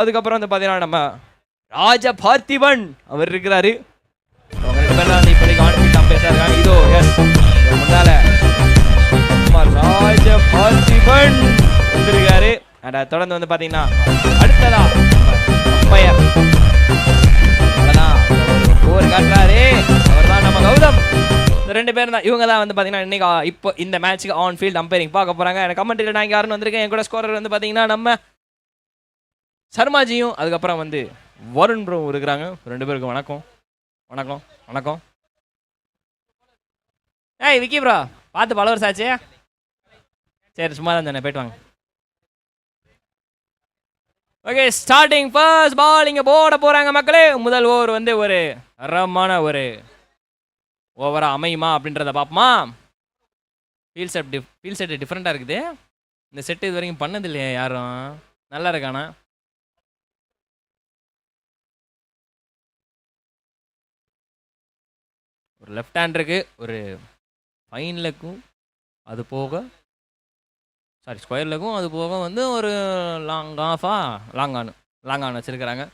அதுக்கப்புறம் வந்து பார்த்தீங்கன்னா நம்ம ராஜ பார்த்திபன் அவர் இருக்கிறாரு. அவங்க 2 பேரும் தான் இப்போதைக்கு ஆன்ஃபீல்ட் அம்பையர்ஸாக இருக்காங்க. இதோ எஸ் முன்னால ராஜ பார்த்திபன் வந்திருக்காரு. தொடர்ந்து வந்து பார்த்தீங்கன்னா அடுத்ததா அம்பையர் போர் காட்டுறாரு. அவர் தான் நம்ம கௌதம். 2 பேரும் தான் இவங்க தான் வந்து பார்த்தீங்கன்னா இன்னைக்கு இப்போ இந்த மேட்ச்சுக்கு ஆன் ஃபீல்ட் அம்பையரிங் பார்க்க போகிறாங்க. எனக்கு கமெண்ட்ரியில் நான் யாருன்னு வந்திருக்கேன். என் கூட ஸ்கோரர் வந்து பார்த்தீங்கன்னா நம்ம சர்மாஜியும் அதுக்கப்புறம் வந்து வருண் ப்ரோ இருக்கிறாங்க. 2 பேருக்கும் வணக்கம் வணக்கம் வணக்கம். ஏய் விக்கி ப்ரோ பார்த்து பல வருஷம் ஆச்சு. சரி சும்மா தான் சொன்னேன், போயிட்டு வாங்க. ஓகே ஸ்டார்டிங் ஃபர்ஸ்ட் பால் இங்கே போட போகிறாங்க மக்களே. முதல் ஓவர் வந்து ஒரு அறமான ஒரு ஓவராக அமையுமா அப்படின்றத பார்ப்போமா. ஃபீல் செட் டிஃப்ரெண்ட்டாக இருக்குது. இந்த செட்டு இது வரைக்கும் பண்ணது இல்லையா யாரும். நல்லா இருக்கானா. ஒரு லெஃப்ட் ஹேண்டருக்கு ஒரு ஃபைன் லெக்கும் அது போக சாரி ஸ்கொயர் லெக்கும் அது போக வந்து ஒரு லாங் ஆன் வச்சுருக்கிறாங்க.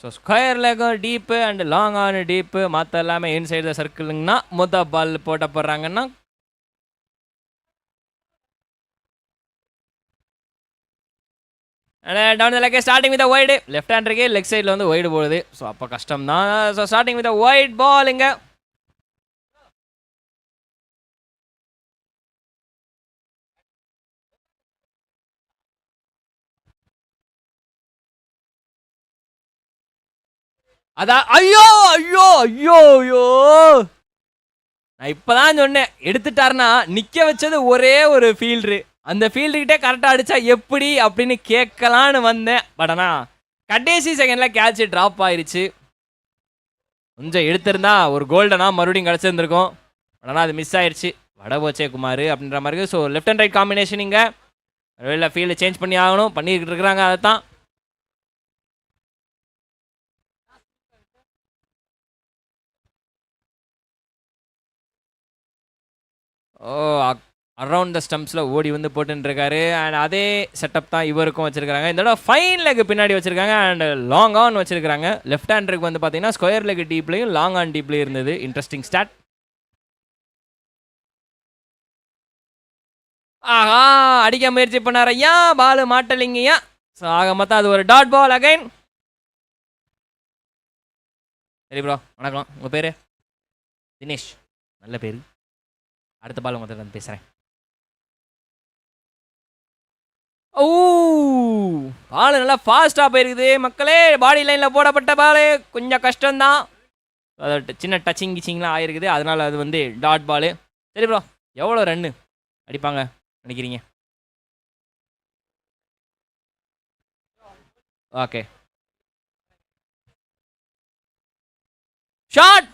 ஸோ ஸ்கொயர் லெக்கும் deep and long on deep மற்ற எல்லாமே இன்சைடு த சர்க்கிளுங்கன்னா மொத்த பால் போட்ட போடுறாங்கன்னா down the leg starting with wide. Left ஹேண்டருக்கு லெக் சைடில் வந்து ஒய்டு போடுது. ஸோ அப்போ கஷ்டம் தான். So starting with wide ball இங்கே அதான் ஐயோ ஐயோ ஐயோ ஐயோ நான் இப்போதான் சொன்னேன். எடுத்துட்டாருன்னா நிற்க வச்சது ஒரே ஒரு ஃபீல்டு. அந்த ஃபீல்டுக்கிட்டே கரெக்டாக அடித்தா எப்படி அப்படின்னு கேட்கலான்னு வந்தேன். பட் ஆனால் கடைசி செகண்டில் கேட்ச் ட்ராப் ஆயிடுச்சு. கொஞ்சம் எடுத்திருந்தா ஒரு கோல்டனா மறுபடியும் கிடச்சிருந்துருக்கும். பட் ஆனால் அது மிஸ் ஆயிடுச்சு. வட போச்சே குமார் அப்படின்ற மாதிரி. So left and right combination இங்கே வெளில ஃபீல்டு சேஞ்ச் பண்ணி ஆகணும். பண்ணிக்கிட்டு இருக்கிறாங்க. அதை தான் அரவுண்ட் த ஸ்டம்ப்ஸில் ஓடி வந்து போட்டுருக்காரு. அண்ட் அதே செட்டப் தான் இவருக்கும் வச்சுருக்காங்க. இந்த தடவை ஃபைன் லெக் பின்னாடி வச்சுருக்காங்க அண்ட் லாங் ஆன் வச்சுருக்காங்க. லெஃப்ட் ஹேண்டருக்கு வந்து பார்த்தீங்கன்னா ஸ்கொயர் லெக் டீப்லையும் லாங் ஆன் டீப்லையும் இருந்தது. Interesting start. ஆஹா அடிக்க முயற்சி பண்ணார் ஐயா, பால் மாட்டலிங்கய்யா. ஸோ ஆக மொத்தம் அது ஒரு டாட் பால் அகைன். சரி ப்ரோ வணக்கம். உங்கள் பேர் தினேஷ், நல்ல பேர். அடுத்த பால் உங்கள் வந்து பேசுகிறேன். ஓ பால் நல்லா ஃபாஸ்ட்டாக போயிருக்குது மக்களே. பாடி லைனில் போடப்பட்ட பால் கொஞ்சம் கஷ்டம்தான். அது சின்ன டச்சிங் கிச்சிங்லாம் ஆகிருக்குது. அதனால் அது வந்து டாட் பால். சரி ப்ரோ எவ்வளோ ரன்னு அடிப்பாங்க நினைக்கிறீங்க? Okay shot.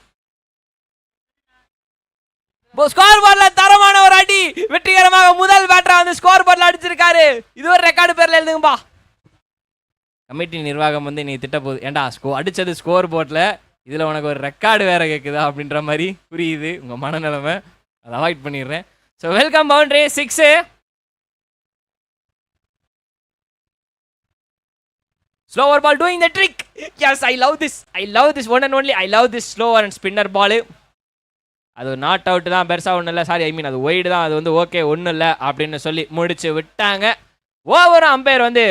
ஸ்கோர் போர்ட்ல தரமான ஒரு அடி. வெற்றிகரமாக முதல் பேட்டரா வந்து ஸ்கோர் போர்ட்ல அடிச்சிருக்காரு. இது ஒரு ரெக்கார்டு பேர்ல எழுதுங்கப்பா. கமிட்டி நிர்வாகம் வந்து நீ திட்ட போகுது. ஏண்டா அடிச்சது ஸ்கோர் போர்ட்ல, இதுல உனக்கு ஒரு ரெக்கார்டு வேற கேட்குதா அப்படின்ற மாதிரி புரியுது உங்க மனநிலைமை. அதை அவாய்ட் பண்ணிடுறேன். So welcome boundary 6. Slower ball doing the trick. Yes, I love this. I love this one and only. I love this slower and spinner ball. அது நாட் அவுட் தான், பெருசாக ஒன்றும் இல்லை. சாரி ஐ மீன் அது ஒய்டு தான். அது வந்து ஓகே ஒன்றும் இல்லை அப்படின்னு சொல்லி முடிச்சு விட்டாங்க. ஓவர் அம்பையர் வந்து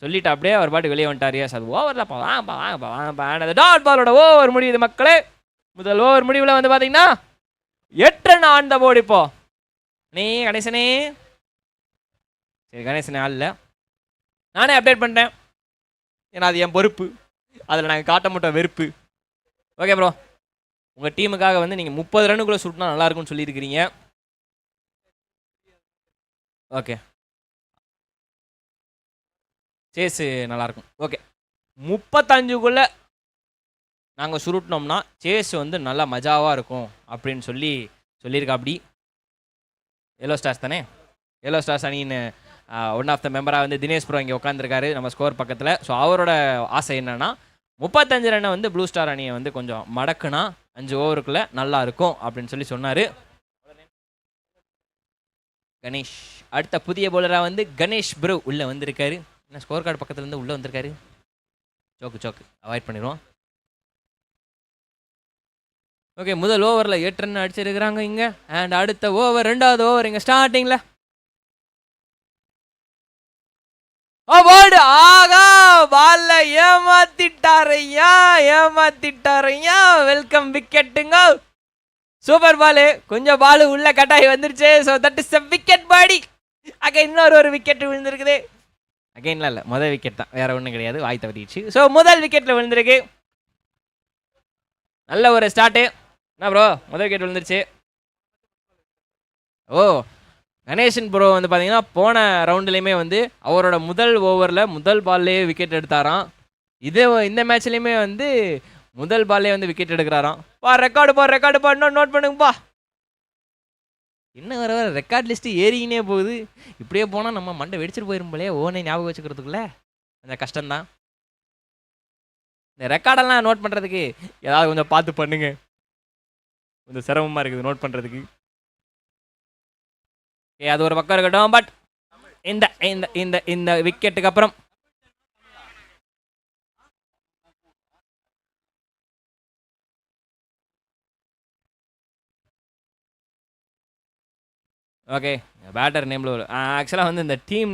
சொல்லிட்டு அப்படியே அவர் பாட்டு வெளியே வந்துட்டார். எஸ் அது ஓவரில் வாங்கப்பா. அது டாட் பாலோட ஓவர் முடியுது மக்களே. முதல் ஓவர் முடிவில் வந்து பார்த்தீங்கன்னா 8 ரன் ஆன் த போர்டு. இப்போ நீ கணேசனே, சரி கணேசனே ஆள் இல்லை, நானே அப்டேட் பண்ணிட்டேன். ஏன்னா அது என் பொறுப்பு. அதில் நாங்கள் காட்ட மாட்டோம் வெறுப்பு. ஓகே ப்ரோ, உங்கள் டீமுக்காக வந்து நீங்கள் 30 ரன்னுக்குள்ளே சுட்டினா நல்லாயிருக்கும்னு சொல்லியிருக்கிறீங்க. ஓகே சேஸு நல்லாயிருக்கும். ஓகே 35க்குள்ளே நாங்கள் சுருட்டினோம்னா சேஸ் வந்து நல்லா மஜாவாக இருக்கும் அப்படின்னு சொல்லியிருக்கா. அப்படி எல்லோ ஸ்டார்ஸ் தானே, எல்லோ ஸ்டார்ஸ் அணின்னு ஒன் ஆஃப் த மெம்பராக வந்து தினேஷ் ப்ரோ இங்கே உட்காந்துருக்காரு நம்ம ஸ்கோர் பக்கத்தில். ஸோ அவரோட ஆசை என்னன்னா 35 ரன்னை வந்து ப்ளூ ஸ்டார் அணியை வந்து கொஞ்சம் மடக்குனா 5 ஓவருக்குள்ளே நல்லா இருக்கும் அப்படின்னு சொன்னார் கணேஷ். அடுத்த புதிய பவுலராக வந்து கணேஷ் ப்ரோ உள்ளே வந்திருக்காரு. என்ன ஸ்கோர் கார்டு பக்கத்துலேருந்து உள்ளே வந்திருக்காரு. சோக்கு அவாய்ட் பண்ணிடுவோம். ஓகே, முதல் ஓவரில் 8 ரன் அடிச்சிருக்கிறாங்க இங்கே. அண்ட் அடுத்த ஓவர், 2வது ஓவர் இங்கே ஸ்டார்டிங்கில். ஆகா, பால்ல ஏமாத்திட்டாரையா. வெல்கம் விக்கெட்டுங்க. சூப்பர் பாலு. கொஞ்சம் பாலு உள்ள கட்டாயி வந்துருச்சு. So that is a wicket body. Again இன்னொரு விக்கெட் விழுந்திருக்குது. அகைன்லாம் இல்லை, முதல் விக்கெட் தான், வேற ஒன்றும் கிடையாது, வாய் தவறிடுச்சு. ஸோ முதல் விக்கெட்டில் விழுந்திருக்கு. நல்ல ஒரு ஸ்டார்ட்டு. என்ன ப்ரோ, முதல் விக்கெட் விழுந்துருச்சு. ஓ, கணேசன் ப்ரோ வந்து பார்த்தீங்கன்னா போன ரவுண்ட்லேயுமே வந்து அவரோட முதல் ஓவரில் முதல் பால்லேயே விக்கெட் எடுத்தாராம். இந்த மேட்ச்லேயுமே வந்து முதல் பால்லே வந்து விக்கெட் எடுக்கிறாராம். ரெக்கார்டு இன்னும் நோட் பண்ணுங்கப்பா. இன்னும் வர ரெக்கார்ட் லிஸ்ட்டு ஏறிக்கினே போகுது. இப்படியே போனால் நம்ம மண்டை வெடிச்சிட்டு போயிரும் போலே. ஓனே ஞாபகம் வச்சுக்கிறதுக்குள்ள கொஞ்சம் கஷ்டம்தான். இந்த ரெக்கார்டெல்லாம் நோட் பண்ணுறதுக்கு ஏதாவது கொஞ்சம் பார்த்து பண்ணுங்க. கொஞ்சம் சிரமமாக இருக்குது நோட் பண்ணுறதுக்கு. அது ஒரு பக்கம் இருக்கட்டும். பட் இந்த இந்த இந்த இந்த விக்கெட்டுக்கு அப்புறம் ஓகே, பேட்டர் நேமில் ஒரு ஆக்சுவலாக வந்து இந்த டீம்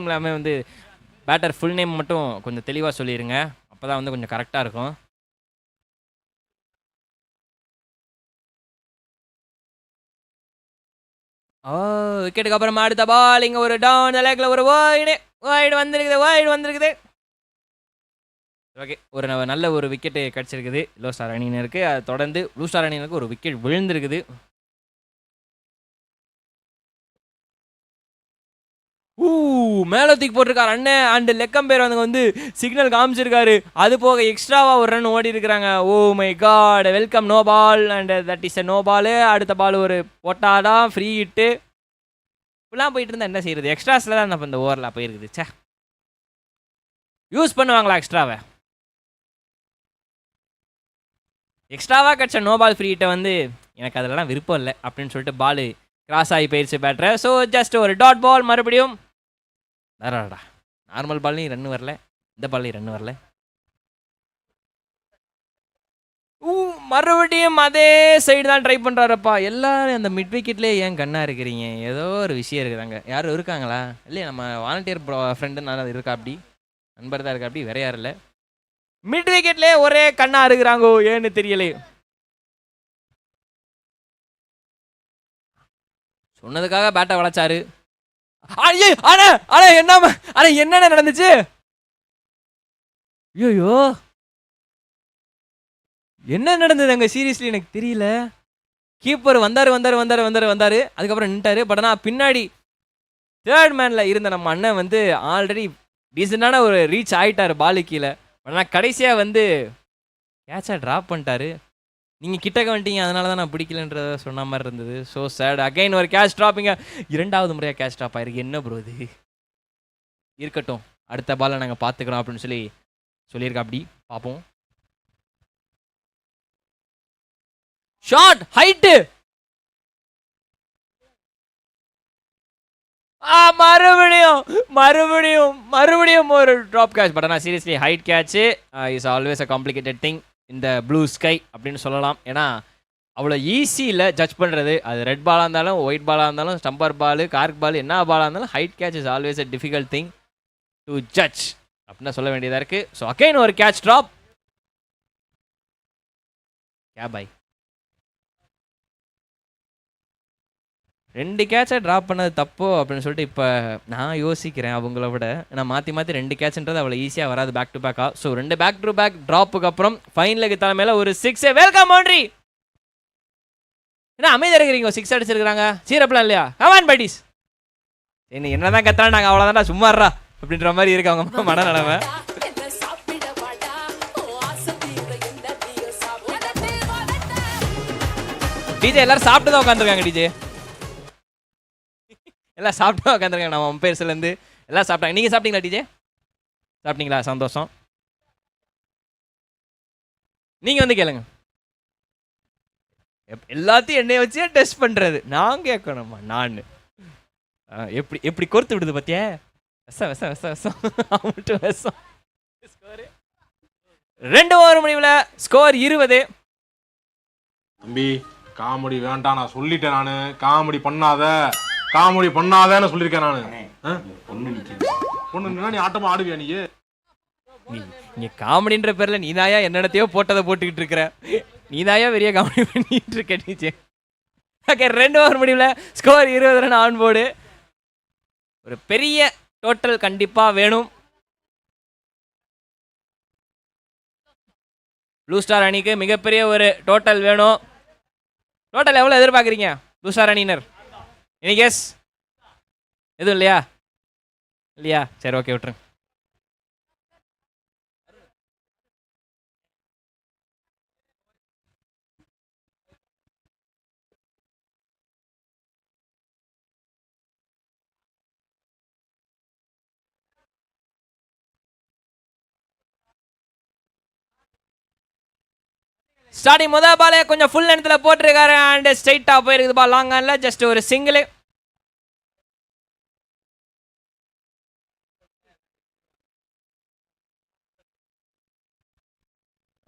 எல்லாமே வந்து பேட்டர் ஃபுல் நேம் மட்டும் கொஞ்சம் தெளிவாக சொல்லிடுங்க. அப்போ தான் வந்து கொஞ்சம் கரெக்டாக இருக்கும். விக்கெட்டுக்கு அப்புறம் அடுத்த பால் இங்கே ஒரு டவுன் லேக்கில் ஒரு வைடு வந்திருக்குது. ஓகே, ஒரு நல்ல ஒரு விக்கெட்டு கிடச்சிருக்குது எல்லோ ஸ்டார் அணியினருக்கு. அதை தொடர்ந்து ப்ளூ ஸ்டார் அணியினருக்கு ஒரு விக்கெட் விழுந்திருக்குது. மேலே தூக்கி போட்டிருக்காரு அண்ணன். அண்ட் லெக்கம்பேர் வந்து சிக்னல் காமிச்சிருக்காரு. அது போக எக்ஸ்ட்ராவா ஒரு ரன் ஓடி இருக்கிறாங்க. Oh my god, welcome no ball. And that is no ball. அடுத்த பால் ஒரு போட்டாதான் ஃப்ரீ ஹிட்டு. இப்படிலாம் போயிட்டு இருந்தா என்ன செய்யறது? எக்ஸ்ட்ராஸில் தான் நம்ம இந்த ஓவரில் போயிருக்குது. சே, யூஸ் பண்ணுவாங்களா எக்ஸ்ட்ராவாக கிடச்ச நோ பால் ஃப்ரீ ஹிட்டை வந்து எனக்கு அதெல்லாம் விருப்பம் இல்லை அப்படின்னு சொல்லிட்டு பால் கிராஸ் ஆகி போயிடுச்சு பேட்டரை. ஸோ ஜஸ்ட் ஒரு டாட் பால். மறுபடியும் நார்மல் பால்லையும் ரன் வரல, இந்த பால்லையும் ரன் வரல. மறுபடியும் அதே சைடு தான் ட்ரை பண்ணுறாருப்பா. எல்லாரும் அந்த மிட் விக்கெட்லேயே ஏன் கண்ணா இருக்கிறீங்க? ஏதோ ஒரு விஷயம் இருக்குதாங்க. யாரும் இருக்காங்களா? இல்லையா நம்ம வாலண்டியர் ஃப்ரெண்டு நான் இருக்கா, அப்படி நண்பர் தான் இருக்கா, அப்படி வேற யாரும் இல்லை. மிட் விக்கெட்லேயே ஒரே கண்ணா இருக்கிறாங்கோ, ஏன்னு தெரியலையே. சொன்னதுக்காக பேட்டை வளைச்சாரு. என்ன நடந்துச்சு? ஐயோ, என்ன நடந்தது அங்க? சீரியஸ்லி எனக்கு தெரியல. கீப்பர் வந்தாரு. அதுக்கப்புறம் நின்ட்டாரு. பட் ஆனால் பின்னாடி தேர்ட் மேன்ல இருந்த நம்ம அண்ணன் வந்து ஆல்ரெடி டீசெண்டான ஒரு ரீச் ஆயிட்டாரு பாலு கீழே. ஆனால் கடைசியா வந்து கேட்சா டிராப் பண்ணிட்டாரு. நீங்கள் கிட்டக்க வந்துட்டீங்க, அதனால தான் நான் பிடிக்கலன்றத சொன்ன மாதிரி இருந்தது. So sad. அகைன் ஒரு கேட்ச் ட்ராப்பிங்க. 2வது முறையாக கேட்ச் ட்ராப் ஆயிருக்கு. என்ன ப்ரோ இது? இருக்கட்டும், அடுத்த பாலை நாங்கள் பார்த்துக்கிறோம் அப்படின்னு சொல்லியிருக்கா. அப்படி பார்ப்போம். Shot height. மறுபடியும் ஒரு ட்ராப் கேட்ச். பட் ஆனால் seriously height catch is always a complicated thing இந்த ப்ளூ ஸ்கை அப்படின்னு சொல்லலாம். ஏன்னா அவ்வளோ ஈஸியில் ஜட்ஜ் பண்ணுறது. அது ரெட் பாலாக இருந்தாலும், ஒயிட் பாலாக இருந்தாலும், ஸ்டம்பர் பால், கார்க் பால், என்ன பாலாக இருந்தாலும் height catch is always a difficult thing to judge அப்படின்னு சொல்ல வேண்டியதாக இருக்குது. ஸோ அகைன் ஒரு கேட்ச் ட்ராப். பாய் 2 கேட்சை ட்ராப் பண்ணது தப்போ அப்படின்னு சொல்லிட்டு இப்போ நான் யோசிக்கிறேன் அவங்கள விட. நான் மாற்றி 2 கேட்ச்ன்றது அவ்வளோ ஈஸியாக வராது பேக் டு பேக்காக. ஸோ 2 பேக் டு பேக் ட்ராப்புக்கு அப்புறம் ஃபைனலுக்கு தலைமையில் ஒரு 6. Welcome boundary. என்ன அமைதியாக இருக்கிறீங்க? 6 அடிச்சிருக்கிறாங்க. சீரப்லாம் இல்லையா? கமான் பைடிஸ். என்னதான் கத்துறாங்க, நாங்கள் அவ்வளோதான்டா சும்மாறா அப்படின்ற மாதிரி இருக்கு அவங்க மனநிலைமை. டிஜே எல்லாரும் சாப்பிட்டு தான் உட்காந்துருக்காங்க. டிஜே எல்லாம் சாப்பிட்டு உட்காந்துருக்காங்க. நம்ம அம்பையர்ஸ்லேருந்து எல்லாம் சாப்பிட்டாங்க. நீங்கள் சாப்பிட்டீங்களா டிஜே? சாப்பிட்டீங்களா? சந்தோஷம். நீங்கள் வந்து கேளுங்க. எல்லாத்தையும் என்னைய வச்சே டெஸ்ட் பண்ணுறது நான் கேட்கணுமா? நான் எப்படி எப்படி கொடுத்து விடுது பார்த்தியா? 2 ஓவர் முடிவுல ஸ்கோர் 20. தம்பி காமெடி வேண்டாம், நான் சொல்லிட்டேன். நானு காமெடி பண்ணாதன்னு சொல்லியிருக்கேன் நானு. பொண்ணு நீ ஆட்டமா ஆடுவியா? நீ காமெடின்ற பேர்ல நீதாயா என்னத்தையோ போட்டதை போட்டுக்கிட்டு இருக்கிற. நீதாயா பெரிய காமெடி பண்ணிட்டு இருக்க நீச்சே. ஓகே, 2 ஓவர் முடிவுல ஸ்கோர் 20 ரன் ஆன் போர்டு. ஒரு பெரிய டோட்டல் கண்டிப்பா வேணும். ப்ளூ ஸ்டார் அணிக்கு மிகப்பெரிய ஒரு டோட்டல் வேணும். டோட்டல் எவ்வளோ எதிர்பார்க்குறீங்க ப்ளூ ஸ்டார் அணியினர்? Any guess? எதுவும் இல்லையா? சரி, ஓகே, விட்டுருங்க. ஸ்டார்டிங் முதல் பாலே கொஞ்சம் ஃபுல் லென்த்தில் போட்டிருக்காரு அண்ட் ஸ்ட்ரைட்டாக போயிருக்குது பால். லாங் ஆன்ல ஜஸ்ட் ஒரு சிங்கிள்.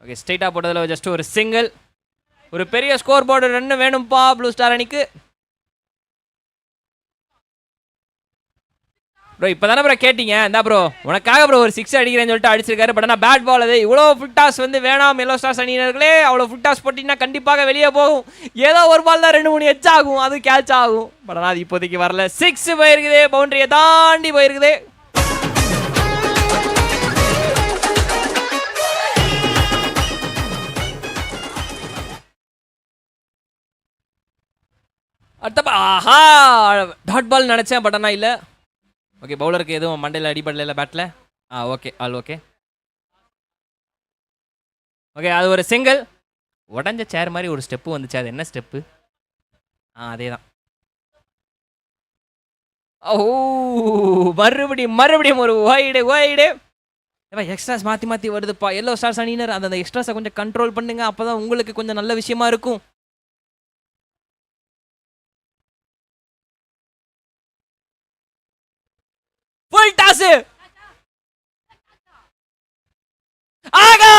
ஓகே, ஸ்ட்ரைட்டாக போட்டதில் ஜஸ்ட் ஒரு சிங்கிள். ஒரு பெரிய ஸ்கோர் போர்டு ரன் வேணும்ப்பா ப்ளூ ஸ்டார் அணிக்கு. ப்ரோ இப்போ தானே ப்ரோ கேட்டீங்க, இந்தா ப்ரோ உனக்காக ப்ரோ ஒரு 6 அடிக்கிறேன்னு சொல்லிட்டு அடிச்சிருக்காரு. பட் ஆனால் பேட் பால் அது. இவ்வளோ ஃபுல் டாஸ் வேணாம் எல்லோ ஸ்டார்ஸ் அணியினர்களே. அவ்வளோ ஃபுல் டாஸ் போட்டிங்கன்னா கண்டிப்பாக வெளியே போகும். ஏதோ ஒரு பால் தான் 2-3 எச் ஆகும், அது கேட்ச் ஆகும். பட் ஆனால் அது இப்போதைக்கு வரல. 6 போயிருக்குது, பவுண்டரியை தாண்டி போயிருக்குது. அடுத்த ஆஹா டாட் பால் நினச்சேன், பட் ஆனால் இல்லை. ஓகே, பவுலருக்கு எதுவும் மண்டையில் அடிபடல பேட்டில். Okay, all okay. ஓகே, அது ஒரு சிங்கிள். உடஞ்ச சேர் மாதிரி ஒரு ஸ்டெப்பு வந்துச்சு. அது என்ன ஸ்டெப்பு? அதே தான். ஓ, மறுபடியும் ஒரு ஒய்டு. எக்ஸ்ட்ராஸ் மாற்றி வருதுப்பா எல்லோ ஸ்டார்ஸ் அணியினர். அந்த எக்ஸ்ட்ராஸை கொஞ்சம் கண்ட்ரோல் பண்ணுங்க, அப்போ தான் உங்களுக்கு கொஞ்சம் நல்ல விஷயமா இருக்கும். Full toss. ஆகா,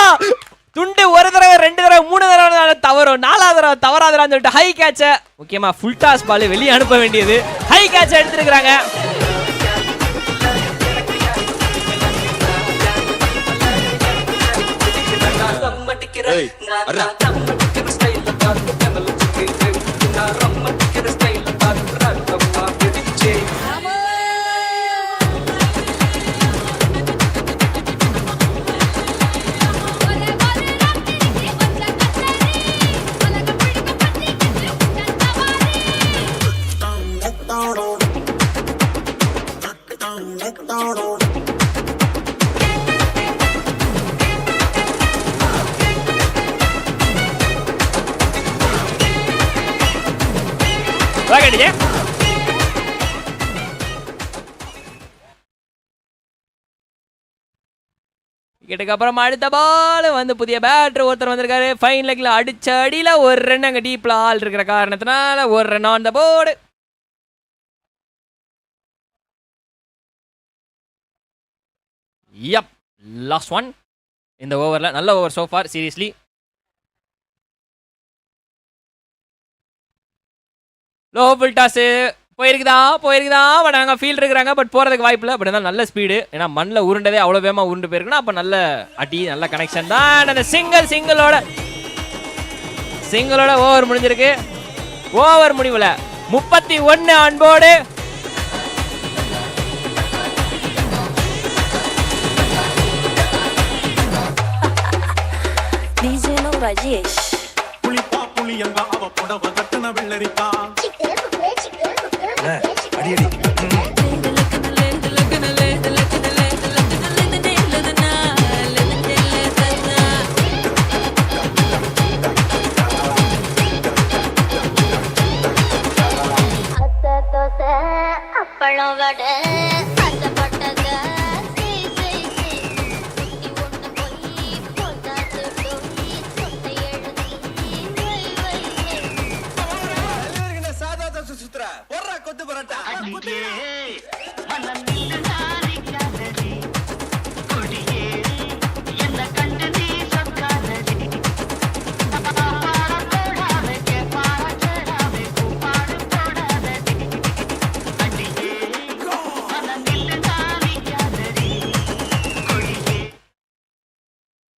துண்டு ஒரு தடவை 2 தடவை 3 தடவை தவறும், 4வது தடவை தவறாதரான்னு சொல்லிட்டு ஹை கேட்ச, முக்கியமா ஃபுல் டாஸ் பால் வெளியே அனுப்ப வேண்டியது. ஹை கேட்ச எடுத்துருக்காங்க. விக்கெட்டுக்கு அப்புறம் அடுத்த பால் புதிய பேட்டர் ஒருத்தர் வந்திருக்காரு. ஃபைன் லெக்ல அடிச்ச அடியில ஒரு ரன் அங்க டீப்ல ஆள் இருக்கிற காரணத்தினால ஒரு run on the board. Yup, last one இந்த ஓவர்ல. நல்ல over so far, seriously. Low full toss போயிருக்குதா பட் அங்கே ஃபீல்ட் இருக்கிறாங்க, பட் போகிறதுக்கு வாய்ப்பு இல்லை. பட் இருந்தாலும் நல்ல ஸ்பீடு, ஏன்னா மண்ணில் உருண்டதே அவ்வளோ வேகமாக உருண்டு போயிருக்குன்னா அப்போ நல்ல அடி, நல்ல கனெக்ஷன் தான். அந்த சிங்கிளோட ஓவர் முடிஞ்சிருக்கு. ஓவர் முடிவில் 31 அன்போடு.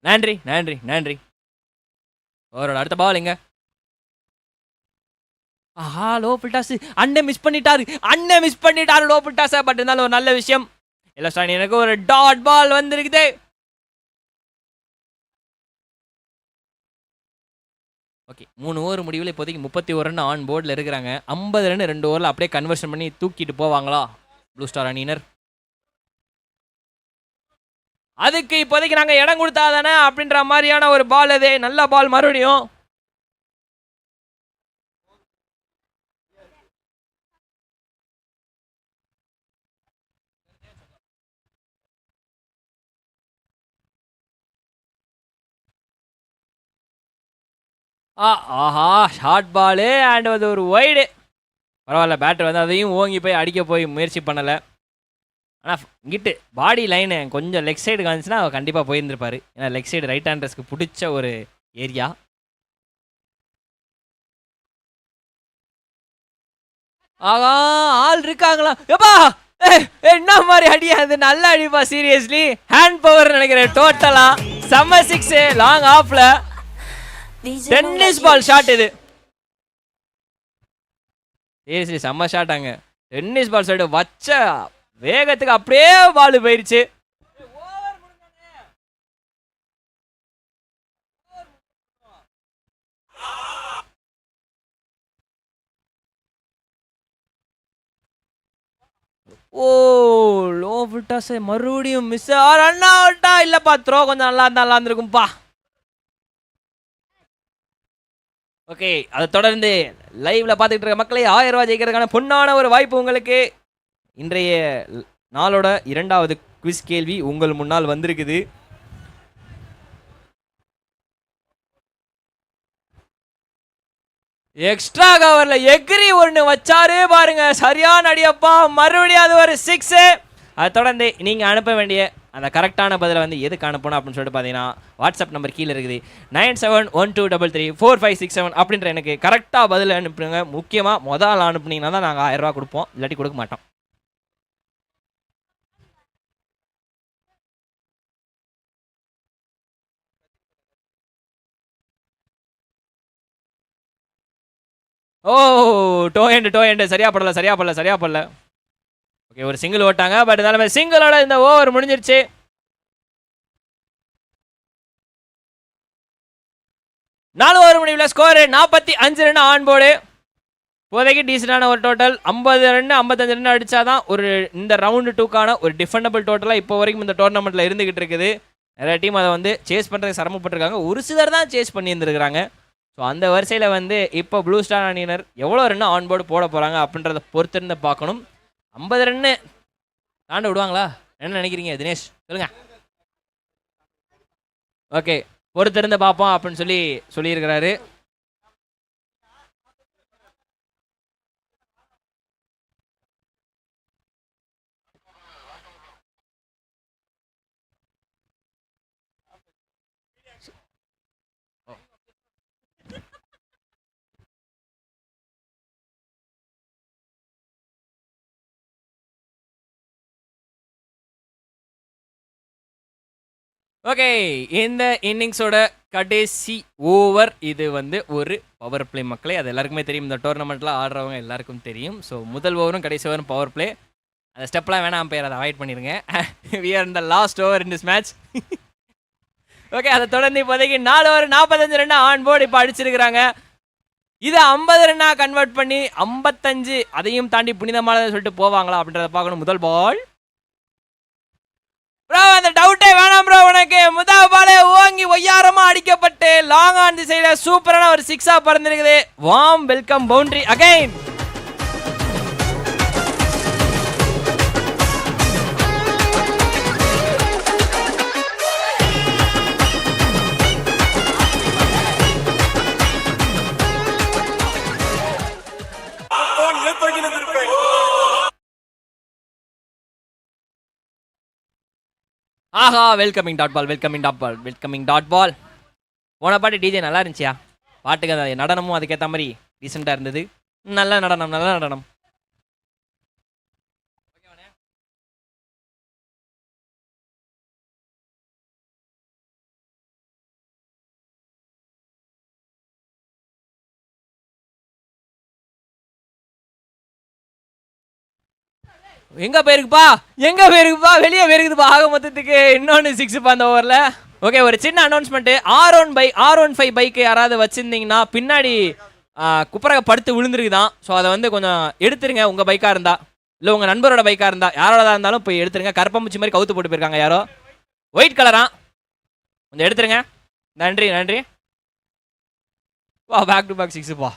நன்றி நன்றி நன்றி. அவரோட அடுத்த பால் எங்க? ஆஹா லோ ஃபுல் டாஸ். அண்ணன் மிஸ் பண்ணிட்டாரு லோ ஃபுல் டாஸை. பட் இருந்தாலும் ஒரு நல்ல விஷயம். இல்ல எனக்கு ஒரு டாட் பால் வந்திருக்குது. ஓகே 3 ஓவர் முடிவில் இப்போதைக்கு 31 ரன் ஆன் போர்டில் இருக்கிறாங்க. 50 ரன் 2 ஓவரில் அப்படியே கன்வர்ஷன் பண்ணி தூக்கிட்டு போவாங்களா ப்ளூ ஸ்டார் அணியினர்? அதுக்கு இப்போதைக்கு நாங்கள் இடம் கொடுத்தா தானே அப்படின்ற மாதிரியான ஒரு பால் அது. நல்ல பால் மறுபடியும். ஆஹா ஷார்ட் பாலு அண்ட் அது ஒரு வைடு. பரவாயில்ல, பேட்டர் வந்து அதையும் ஓங்கி போய் அடிக்க போய் முயற்சி பண்ணலை. ஆனால் இங்கிட்டு பாடி லைனு கொஞ்சம் லெக் சைடு காமிச்சுன்னா அவர் கண்டிப்பாக போயிருந்திருப்பாரு. ஏன்னா லெக் சைடு ரைட் ஹேண்டர்ஸ்க்கு பிடிச்ச ஒரு ஏரியா. ஆகா ஆள் இருக்காங்களா? எப்பா என்ன மாதிரி அடியா? அது நல்ல அடிப்பா, சீரியஸ்லி. ஹேண்ட் பவர் நினைக்கிறேன் டோட்டலா. செம்ம 6 லாங் ஆஃப்ல. டென்னிஸ் பால் ஷாட் இது. சரி செம்ம ஷாட். அங்க டென்னிஸ் பால் ஷாட் வச்ச வேகத்துக்கு அப்படியே பால் போயிருச்சு. ஓ லோ ஃபுல் டாஸ் மறுபடியும் மிஸ். ரன் அவுட்டா? இல்லப்பா, த்ரோ கொஞ்சம் நல்லா இருந்திருக்கும்பா. ஓகே, அதை தொடர்ந்து லைவ்ல பார்த்துக்கிட்டு இருக்க மக்களே 1000 ரூபாய் ஜெயிக்கிறதுக்கான பொன்னான ஒரு வாய்ப்பு உங்களுக்கு. இன்றைய நாளோட 2வது குவிஸ் கேள்வி உங்கள் முன்னால் வந்திருக்குது. எக்ஸ்ட்ரா கவர்ல எகிரி ஒன்று வச்சாரு பாருங்க, சரியான அடியப்பா. மறுபடியும் அது ஒரு 6. அதை தொடர்ந்து நீங்கள் அனுப்ப வேண்டிய அந்த கரெக்டான பதிலை வந்து எதுக்கு அனுப்பணும் அப்படின்னு சொல்லிட்டு பார்த்தீங்கன்னா வாட்ஸ்அப் நம்பர் கீழே இருக்குது 9712334567 அப்படின்ற எனக்கு கரெக்டாக பதில் அனுப்புங்க. முக்கியமாக முதல் அனுப்புனீங்கன்னா தான் நாங்கள் 1000 ரூபா கொடுப்போம், இல்லாட்டி கொடுக்க மாட்டோம். ஓ டோ எண்டு சரியா படல. ஓகே, ஒரு சிங்கிள் ஓட்டாங்க. பட் இருந்தாலும் சிங்கிளோட இந்த ஓவர் முடிஞ்சிருச்சு. நாலு ஓவர் முடிவில் ஸ்கோர் 45 ரன் ஆன் போர்டு. இப்போதைக்கு டீசெண்டான ஒரு டோட்டல் 50 ரன் 55 ரன் அடிச்சாதான் ஒரு இந்த ரவுண்டு 2க்கான ஒரு டிஃபெண்டபிள் டோட்டலாக இப்போ வரைக்கும் இந்த டோர்னமெண்ட்டில் இருந்துகிட்டு இருக்குது. நிறைய டீம் அதை வந்து சேஸ் பண்ணுறதுக்கு சிரமப்பட்டிருக்காங்க. ஒரு சிலர் தான் சேஸ் பண்ணி இருந்திருக்கிறாங்க. ஸோ அந்த வரிசையில் வந்து இப்போ ப்ளூ ஸ்டார் அணியினர் எவ்வளோ ரன் ஆன் போர்டு போட போகிறாங்க அப்படின்றத பொறுத்திருந்து பார்க்கணும். 50 ரன்னு தாண்ட விடுவாங்களா? என்ன நினைக்கிறீங்க தினேஷ், சொல்லுங்க. ஓகே, பொறுத்திருந்து பார்ப்போம் அப்படின்னு சொல்லியிருக்கிறாரு. ஓகே, இந்த இன்னிங்ஸோட கடைசி ஓவர் இது வந்து ஒரு பவர் பிளே மக்களே. அது எல்லாருக்குமே தெரியும், இந்த டோர்னமெண்ட்டில் ஆடுறவங்க எல்லாருக்கும் தெரியும். ஸோ முதல் ஓவரும் கடைசி ஓவரும் பவர் பிளே. அந்த ஸ்டெப்லாம் வேணாம் பேர், அதை அவாய்ட் பண்ணிடுங்க. We are in the last over in this match. Okay, அதை தொடர்ந்து இப்போதைக்கு 4 ஓவர் 45 ரன் ஆன் போர்டு இப்போ அடிச்சிருக்கிறாங்க. இதை 50 ரன்னாக கன்வெர்ட் பண்ணி 55 அதையும் தாண்டி புனிதமானதை சொல்லிட்டு போவாங்களா அப்படின்றத பார்க்கணும். முதல் பால் ப்ரோ, அந்த டவுட்டே வேணாம் ப்ரோ. உனக்கு முதல் பாலே ஓங்கி ஒய்யாரமா அடிக்கப்பட்டு லாங் ஆன் திசையில சூப்பரான ஒரு 6 பறந்திருக்குது. Warm welcome boundary again. ஆஹா, வெல்கமிங் டாட் பால். போன பாட்டு டிஜே நல்லா இருந்துச்சியா? பாட்டுக்கு அந்த நடனமும் அதுக்கேற்ற மாதிரி டீசெண்டாக இருந்தது. நல்ல நடனம். எங்க போயிருக்குப்பா வெளியே போயிருக்குதுப்பா. ஆக மொத்தத்துக்கு இன்னொன்னு 6 அந்த ஓவர்ல. ஓகே, ஒரு சின்ன அனௌன்ஸ்மெண்ட். R15 பைக் யாராவது வச்சிருந்தீங்கன்னா பின்னாடி குப்பரக படுத்து விழுந்துருக்குதான். ஸோ அதை வந்து கொஞ்சம் எடுத்துருங்க. உங்க பைக்கா இருந்தா, இல்லை உங்க நண்பரோட பைக்கா இருந்தா, யாரோட இருந்தாலும் போய் எடுத்துருங்க. கருப்பம்பூச்சி மாதிரி கவுத்து போட்டு போயிருக்காங்க யாரோ. ஒயிட் கலரா, கொஞ்சம் எடுத்துருங்க. நன்றி. வா, பேக் டு பேக் 6 பா.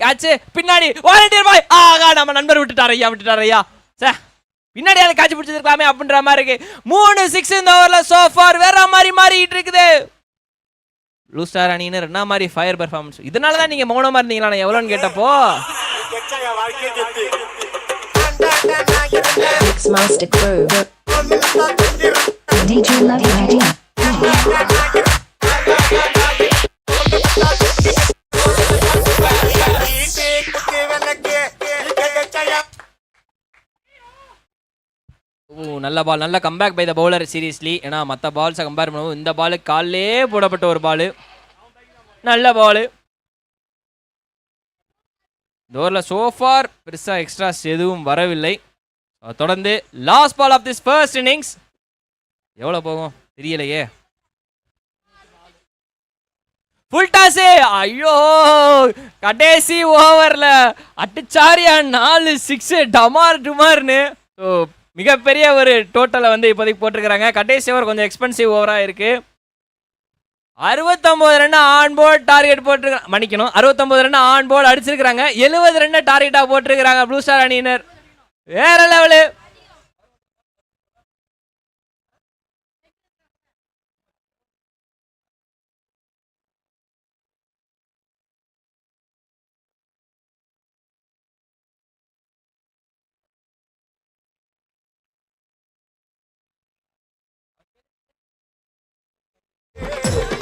கேட்ச் பின்னாடி வாலண்டியர் பாய். ஆகா, நம்ம நண்பர் விட்டுட்டாரையா. சார் பின்னாடி அதை கேட்ச் பிடிச்சிருக்கலாமே அப்படின்ற மாதிரி இருக்கு. 3 6 இந்த ஓவர்ல சோ ஃபார் வேற மாதிரி மாறிட்டு இருக்குது. ப்ளூ ஸ்டார் அணியினர் என்ன மாதிரி ஃபயர் பெர்ஃபார்மன்ஸ். இதனால தான் நீங்க மௌனமா இருந்தீங்களா நான் எவ்வளோன்னு கேட்டப்போ. நல்ல பால், நல்ல comeback by the bowler seriously. ஏன்னா மற்ற பால்ஸை கம்பேர் பண்ணுவோம், இந்த பால் காலிலே போடப்பட்ட ஒரு பால். நல்ல பால். இந்த ஓவரில் சோஃபார் பெருசாக எக்ஸ்ட்ராஸ் எதுவும் வரவில்லை. தொடர்ந்து last ball of this first innings. எவ்வளோ போகும் தெரியலையே. ஃபுல் டாஸே. ஐயோ, கடைசி ஓவரில் அட்டுச்சாரியா 4 6 டமார் டுமார்னு. ஸோ மிகப்பெரிய ஒரு டோட்டலை வந்து இப்போதைக்கு போட்டிருக்கிறாங்க. கடைசி ஓவர் கொஞ்சம் எக்ஸ்பென்சிவ் ஓவராக இருக்கு. 69 ரன் ஆன் போர்ட் டார்கெட் போட்டிருக்காங்க. மன்னிக்கணும், 69 ரன் ஆன் போர்ட் அடிச்சிருக்காங்க. 70 ரன் டார்கெட்டாக போட்டிருக்கிறாங்க ப்ளூ ஸ்டார் அணியினர். வேற லெவலு.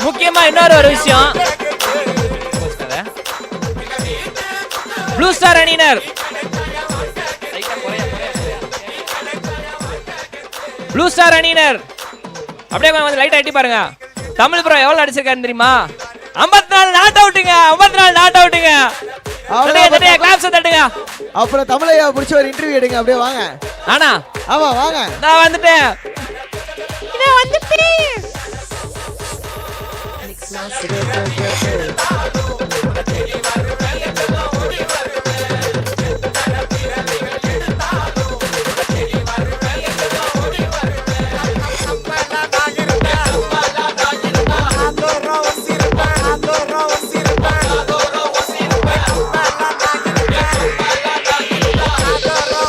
முக்கியமா இன்னொரு ஒரு விஷயம், ப்ளூ ஸ்டார் அணியினர் அப்படியே வந்து லைட் அட்டி பாருங்க. தமிழ் ப்ரோ எவ்வளவு அடிச்சிருக்காரு தெரியுமா? 54 நாட் அவுட்டுங்க. 54 நாட் அவுட்டுங்க. கிளாப்ஸ் தட்டுங்க. அப்புறம் தமிழையா பிடிச்ச ஒரு இன்டர்வியூ எடுங்க. அப்படியே வாங்க. ஆனா ஆமா வாங்க. நான் வந்துட்டேன்.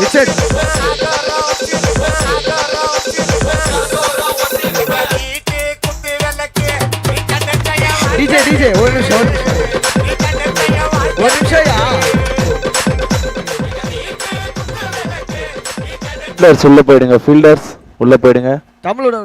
ரிச்சர்ட் டிஜே ஒரு நிமிஷம் உள்ள போயிடுங்க. ஃபீல்டர்ஸ் உள்ள போயிடுங்க. தமிழோட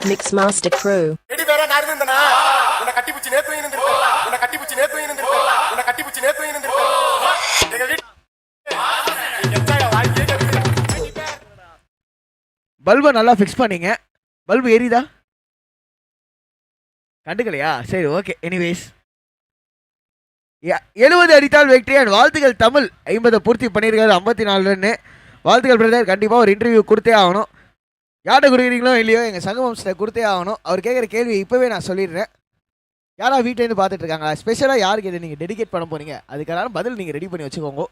Mixmaster Crew. எடி வேற நான் இருந்தேனா உன்னை கட்டி பிடிச்சி நேத்து இருந்திருப்பேன் உன்னை கட்டி பிடிச்சி நேத்து இருந்திருப்பேன் உன்னை கட்டி பிடிச்சி நேத்து இருந்திருப்பேன் எங்க வீட்டு பல்பை நல்லா ஃபிக்ஸ் பண்ணீங்க. பல்பு எரியுதா? கண்டுக்கலையா? சரி, ஓகே. எனிவேஸ் 70 அடித்தால் வெற்றி அண்ட் வாழ்த்துக்கள் தமிழ். 50 பூர்த்தி பண்ணியிருக்காரு, 54 ரன்னு. வாழ்த்துக்கள் பிரதர். கண்டிப்பாக ஒரு இன்டர்வியூ கொடுத்தே ஆகணும். யார்கிட்ட கொடுக்குறீங்களோ இல்லையோ எங்கள் சங்கமம்ஸ்ட கொடுத்தே ஆகணும். அவர் கேட்குற கேள்வி இப்போவே நான் சொல்லிடுறேன். யாரா வீட்டிலேருந்து பார்த்துட்டு இருக்காங்களா? ஸ்பெஷலாக யாருக்கு இதை நீங்கள் டெடிகேட் பண்ண போறீங்க? அதுக்கான பதில் நீங்கள் ரெடி பண்ணி வச்சுக்கோங்க.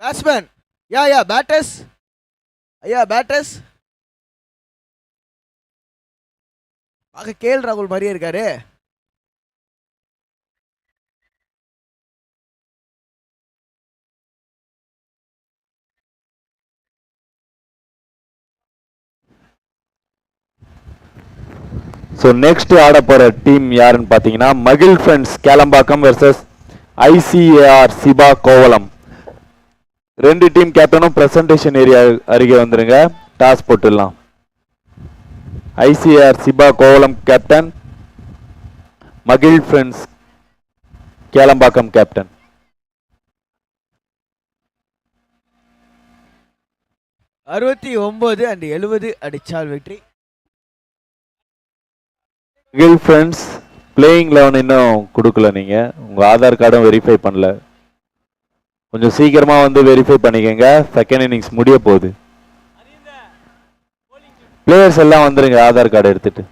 பேட்ஸ்மேன் யா பேட்டர்ஸ் ஐயா பேட்டர்ஸ். பார்க்க கேஎல் ராகுல் மாதிரியே இருக்காரு. ஸோ நெக்ஸ்ட் ஆட போகிற டீம் யாருன்னு பார்த்தீங்கன்னா மகிழ் friends Kelambakkam versus ICAR CIBA Kovalam. 2 team கேப்டனும் பிரசன்டேஷன் ஏரியா அருகே வந்துருங்க. டாஸ் போட்டுடலாம். ஐசிஏஆர் சிபா கோவலம் கேப்டன், மகிழ் ஃப்ரெண்ட்ஸ் கேளம்பாக்கம் கேப்டன். அறுபத்தி 69 and 70 அடிச்சால் வெற்றி. மகிழ் ஃப்ரெண்ட்ஸ் பிளேயிங் 11 இன்னும் கொடுக்கல. நீங்கள் உங்கள் ஆதார் கார்டும் வெரிஃபை பண்ணல. கொஞ்சம் சீக்கிரமாக வந்து வெரிஃபை பண்ணிக்கங்க. செகண்ட் இன்னிங்ஸ் முடிய போகுது. பிளேயர்ஸ் எல்லாம் வந்துருங்க ஆதார் கார்டு எடுத்துட்டு.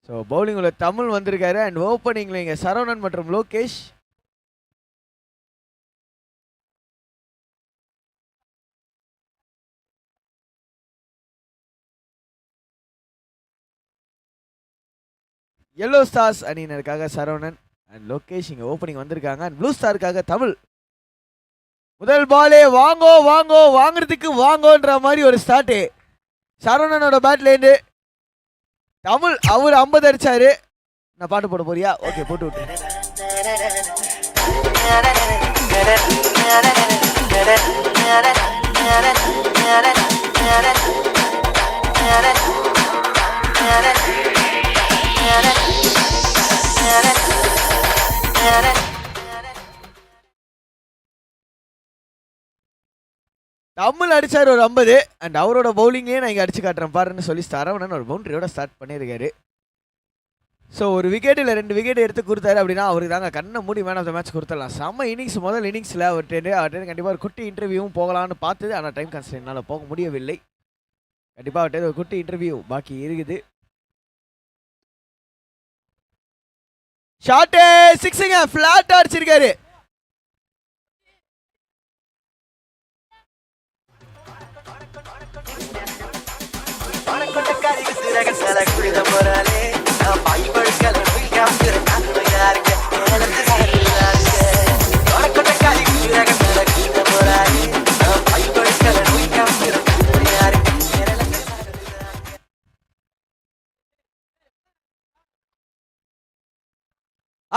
ஸோ பவுலிங்கில் தமிழ் வந்திருக்காரு அண்ட் ஓப்பனிங்கில் இங்கே சரவணன் மற்றும் லோகேஷ். எல்லோ ஸ்டார்ஸ் அணியினருக்காக சரவணன் அண்ட் லோகேஷ் இங்கே ஓப்பனிங் வந்திருக்காங்க. அண்ட் ப்ளூ ஸ்டாருக்காக தமிழ். முதல் பாலே வாங்கோ வாங்கோ வாங்குறதுக்கு வாங்கோன்ற மாதிரி ஒரு ஸ்டார்ட்டு சரவணனோட பேட்லேருந்து. தமிழ் அவர் 50 அடிச்சாரு. நான் பாட்டு போட போறியா? ஓகே, போட்டு விட்டு. தமிழ் அடிச்சார் ஒரு 50 அண்ட் அவரோட பவுலிங்கே நான் இங்கே அடிச்சு காட்டுறேன் பாருன்னு சொல்லி சரவணன் ஒரு பவுண்டரியோட ஸ்டார்ட் பண்ணியிருக்காரு. ஸோ ஒரு விக்கெட்டில் 2 விக்கெட் எடுத்து கொடுத்தாரு அப்படின்னா அவருக்கு தாங்க கண்ணை மூடி மேன் ஆஃப் த மேட்ச் கொடுத்துடலாம். செம்ம இன்னிங்ஸ். முதல் இன்னிங்ஸில் அவர்கிட்ட கண்டிப்பாக ஒரு குட்டி இன்டர்வியூவும் போகலான்னு பார்த்தது. ஆனால் டைம் கன்ஸ்டன்ட்னால போக முடியவில்லை. கண்டிப்பாக அவர்கிட்ட ஒரு குட்டி இன்டர்வியூ பாக்கி இருக்குது. ஷாட்டு 6ங்க ஃப்ளாட் அடிச்சிருக்காரு.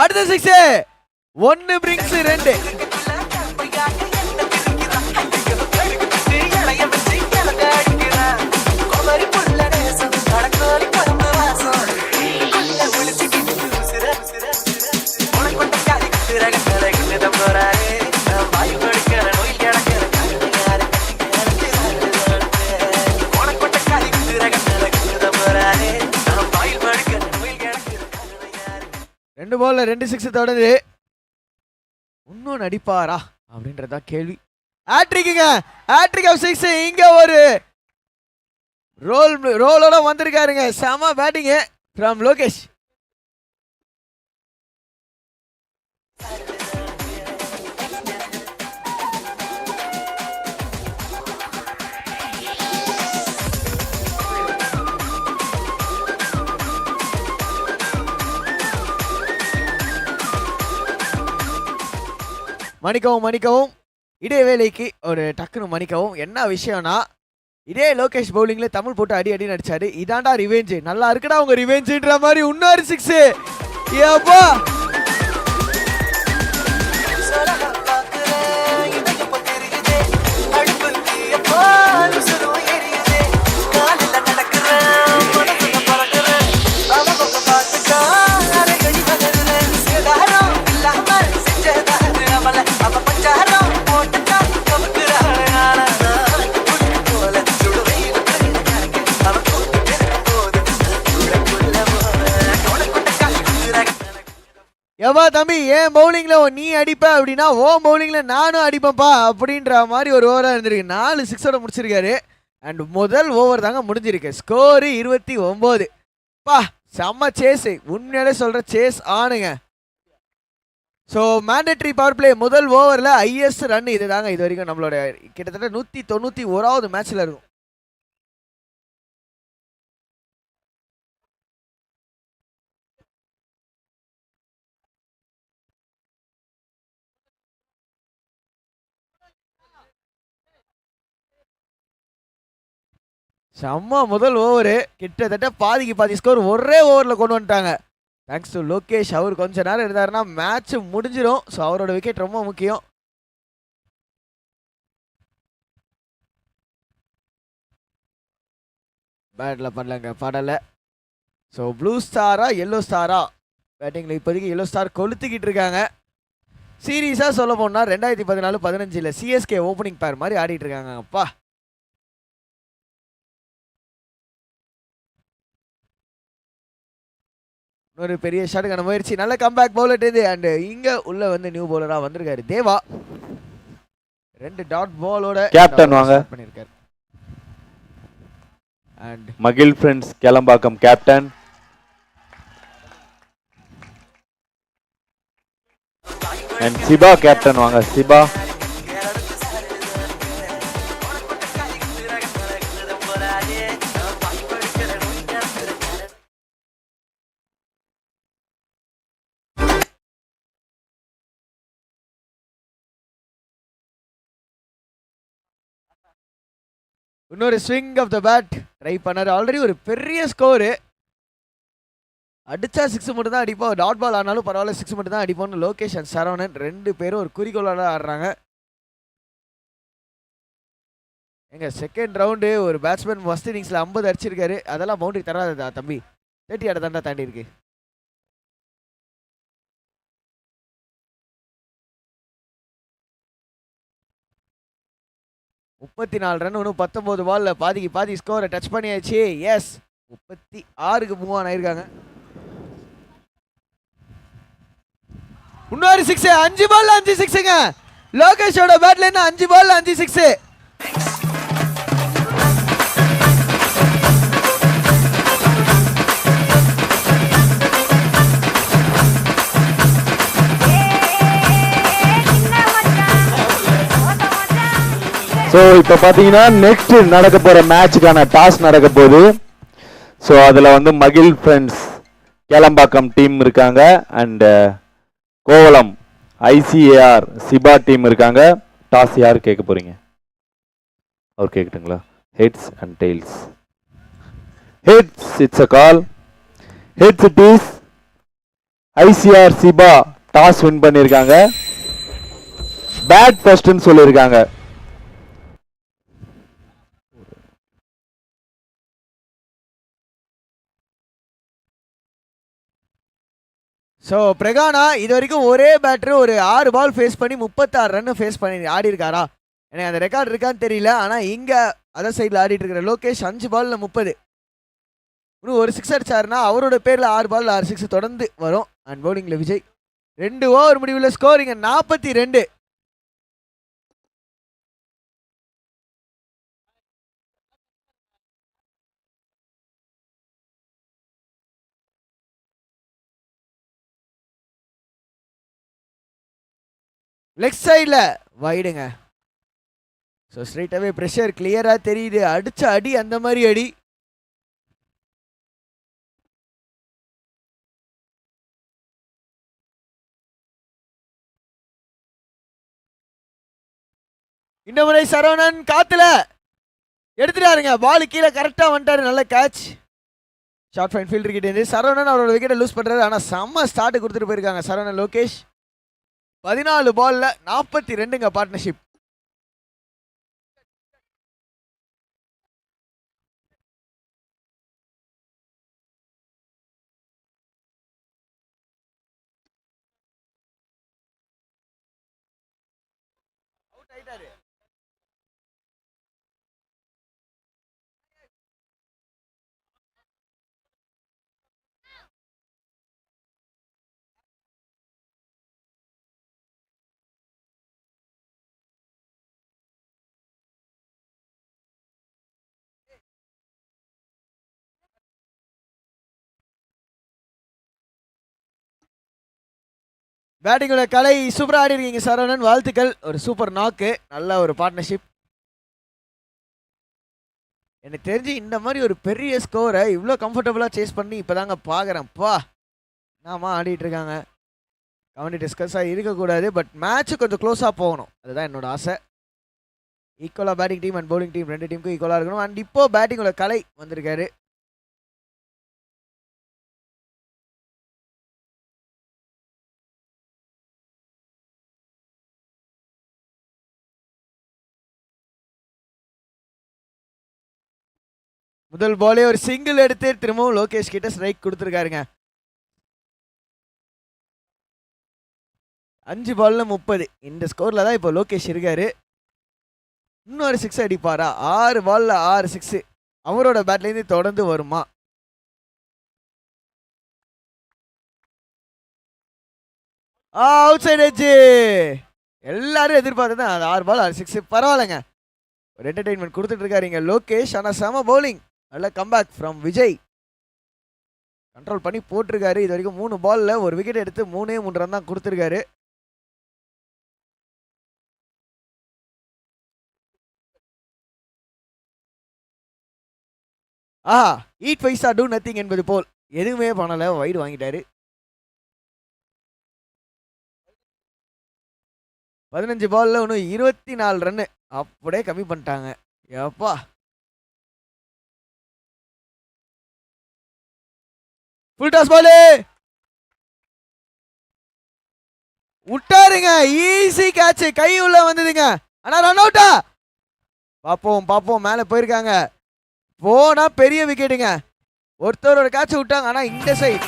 அடுத்த 6 1 brings 2. ரெண்டு பால்ல 2 6 தொடர்ந்து இன்னும் அடிப்பாரா அப்படின்றதா கேள்வி. ஹேட்ரிக்குங்க, ஹேட்ரிக் ஆஃப் 6. இங்க ஒரு ரோலோட வந்திருக்காருங்க. செம பேட்டிங் ஃப்ரம் லோகேஷ். மன்னிக்கவும் இடைவேளைக்கு ஒரு டக்குன்னு மன்னிக்கவும். என்ன விஷயம்னா இதே லோகேஷ் பவுலிங்ல தமிழ் போட்டு அடி நடிச்சாரு. இதாண்டா ரிவெஞ்ச், நல்லா இருக்குடா உங்க ரிவெஞ்சுன்ற மாதிரி இன்னொரு 6. ஏப்பா எவா தம்பி ஏன் பவுலிங்ல நீ அடிப்ப அப்படின்னா ஓ பவுலிங்ல நானும் அடிப்பேன்ப்பா அப்படின்ற மாதிரி ஒரு ஓவரா இருந்திருக்கு. 4 6 முடிச்சிருக்காரு. அண்ட் முதல் ஓவர் தாங்க முடிஞ்சிருக்கு. ஸ்கோரு 29. பா செம்ம சேஸ், உண்மையாலே சொல்ற சேஸ் ஆனுங்க. ஸோ மேண்டேட்ரி பவர் பிளே முதல் ஓவரில் ஹையஸ்ட் ரன் இது தாங்க இது வரைக்கும் நம்மளோட கிட்டத்தட்ட 191வது மேட்ச்ல இருக்கும். செம்ம முதல் ஓவரு, கிட்டத்தட்ட பாதிக்கு பாதி ஸ்கோர் ஒரே ஓவரில் கொண்டு வந்துட்டாங்க. Thanks to Lokesh. அவர் கொஞ்ச நேரம் இருந்தாருன்னா மேட்ச் முடிஞ்சிடும். ஸோ அவரோட விக்கெட் ரொம்ப முக்கியம். பேட்டில் பண்ணலங்க, படலை. ஸோ ப்ளூ ஸ்டாரா எல்லோ ஸ்டாரா பேட்டிங்கில் இப்போதைக்கு எல்லோ ஸ்டார் கொளுத்துக்கிட்டு இருக்காங்க. சீரியஸாக சொல்ல போனால் 2014-15 சிஎஸ்கே ஓப்பனிங் பேர் மாதிரி ஆடிட்டு இருக்காங்க. அப்பா ஒரு பெரிய ஷாட்டுக்கான முயற்சி, நல்ல கம்பேக் பவுலர் இது. அண்ட் இங்க உள்ள வந்து நியூ பவுலரா வந்திருக்காரு தேவா. 2 டாட் பாலோட கேப்டன் வாங்க பண்ணிருக்காரு. அண்ட் மகிழ் friends Kelambakkam captain. And Siba captain வாங்க. சிபா இன்னொரு swing of the bat try பண்ணாரு. ஆல்ரெடி ஒரு பெரிய ஸ்கோரு. அடிச்சா 6 மட்டும் தான் அடிப்போம், டாட் பால் ஆனாலும் பரவாயில்ல 6 மட்டும் தான் அடிப்போம்னு லோகேஷ் அண்ட் சரவணன் 2 பேரும் ஒரு குறிக்கோளோட ஆடுறாங்க. எங்க செகண்ட் ரவுண்டு ஒரு பேட்ஸ்மேன் ஃபர்ஸ்ட் இன்னிங்ஸ்ல 50 அடிச்சிருக்காரு. அதெல்லாம் பவுண்டரி தராதா தம்பி, 30 ஆட தாண்டா தாண்டி இருக்கு. முப்பத்தி 4 ரன், இன்னும் 19 பால்ல பாதிக்கு பாதி ஸ்கோரை டச் பண்ணியாச்சு. எஸ் 36க்கு மூவ் ஆன் ஆயிருக்காங்க. இன்னொரு 6, 5 பால்ல 5 6ங்க. லோகேஷோட பேட்ல என்ன 5 பால்ல 5 6. ஸோ இப்போ பார்த்தீங்கன்னா நெக்ஸ்ட் நடக்க போகிற மேட்சுக்கான டாஸ் நடக்க போகுது. ஸோ அதில் வந்து மகிழ் ஃப்ரெண்ட்ஸ் கேளம்பாக்கம் டீம் இருக்காங்க and Kovalam ICAR CIBA team இருக்காங்க. டாஸ் யார் கேட்க போறீங்க? அவர் கேட்கட்டுங்களா? Heads and tails. Heads it's a call. Heads it is ICR CIBA toss win பண்ணியிருக்காங்க. பேட் ஃபர்ஸ்ட்னு சொல்லியிருக்காங்க. ஸோ பிரகானா இது வரைக்கும் ஒரே பேட்டர் ஒரு 6 பால் ஃபேஸ் பண்ணி 36 ரன் ஃபேஸ் பண்ணி ஆடி இருக்காரா? எனக்கு அந்த ரெக்கார்ட் இருக்கான்னு தெரியல. ஆனால் இங்கே அதர் சைடில் ஆடிட்டு இருக்கிற லோகேஷ் 5 பால்ல 30. இன்னும் ஒரு 6 அடிச்சாருன்னா அவரோட பேரில் 6 பால் 6 6 தொடர்ந்து வரும். அண்ட் பவுலிங்கில் விஜய் 2 ஓவர் முடிவில் ஸ்கோரிங்க 42. லெக் சைடில் வைடுங்க. ஸோ ஸ்ட்ரைட்டாகவே ப்ரெஷர் கிளியராக தெரியுது. அடிச்ச அடி அந்த மாதிரி அடி. இந்த முறை சரவணன் காத்துல எடுத்துட்டாருங்க. பால் கீழே கரெக்டாக வந்துட்டாரு. நல்ல கேட்ச். ஷார்ட் ஃபைன் ஃபீல்டர் கிட்டே இருந்து சரவணன் அவரோட விக்கெட்டை லூஸ் பண்ணுறாரு. ஆனால் செம்ம ஸ்டார்ட் கொடுத்துட்டு போயிருக்காங்க சரவணன் லோகேஷ். 14 பால்ல 42ங்க பார்ட்னர்ஷிப். பேட்டிங்கோட கலை சூப்பராக ஆடி இருக்கீங்க சரவணன், வாழ்த்துக்கள். ஒரு சூப்பர் நாக்கு, நல்ல ஒரு பார்ட்னர்ஷிப். எனக்கு தெரிஞ்சு இந்த மாதிரி ஒரு பெரிய ஸ்கோரை இவ்வளோ கம்ஃபர்டபுளாக சேஸ் பண்ணி இப்போ தாங்க பார்க்குறேன்ப்பா. நாம ஆடிட்டு இருக்காங்க. கமெண்ட் டிஸ்கஸாக இருக்கக்கூடாது, பட் மேட்ச்சு கொஞ்சம் க்ளோஸாக போகணும், அதுதான் என்னோட ஆசை. ஈக்குவலாக batting team and bowling team ரெண்டு டீமுக்கும் ஈக்குவலாக இருக்கணும். அண்ட் இப்போ பேட்டிங்கோட கலை வந்திருக்காரு. முதல் பாலே ஒரு சிங்கிள் எடுத்து திரும்பவும் லோகேஷ் கிட்ட ஸ்ட்ரைக் கொடுத்துருக்காருங்க. 5 பால்ல 30. இந்த ஸ்கோர்ல தான் இப்போ லோகேஷ் இருக்காரு. இன்னொரு 6 அடிப்பாரா? 6 பால்ல 6 6 அவரோட பேட்லேருந்து தொடர்ந்து வருமா? Outside edge. எல்லாரும் எதிர்பார்த்தது அது 6 பால் 6 6. பரவாயில்லைங்க, ஒரு என்டர்டைன்மெண்ட் கொடுத்துட்டு இருக்காரு இங்க லோகேஷ். ஆனால் செம பவுலிங், நல்ல கம்பேக் ஃப்ரம் விஜய். கண்ட்ரோல் பண்ணி போட்டிருக்காரு. இது வரைக்கும் 3 பால்ல ஒரு விக்கெட் எடுத்து 3 ரன் தான் கொடுத்துருக்காரு. ஈட் பைசா டூ நத்திங் என்பது போல் எதுவுமே பண்ணல, வைடு வாங்கிட்டாரு. 15 பால்ல ஒன்றும் 24 ரன்னு அப்படியே கம்மி பண்ணிட்டாங்க. எப்பா, ஃபுல் டாஸ் பால் விட்டாருங்க. ஈஸி கேட்ச், கை உள்ள வந்ததுங்க. ஆனா ரன் அவுட்டா? பாப்போம் பாப்போம், மேல போயிருக்காங்க. போனா பெரிய விக்கெட்டுங்க. ஒருத்தரோட கேட்ச் விட்டாங்க. ஆனா இந்த சைட்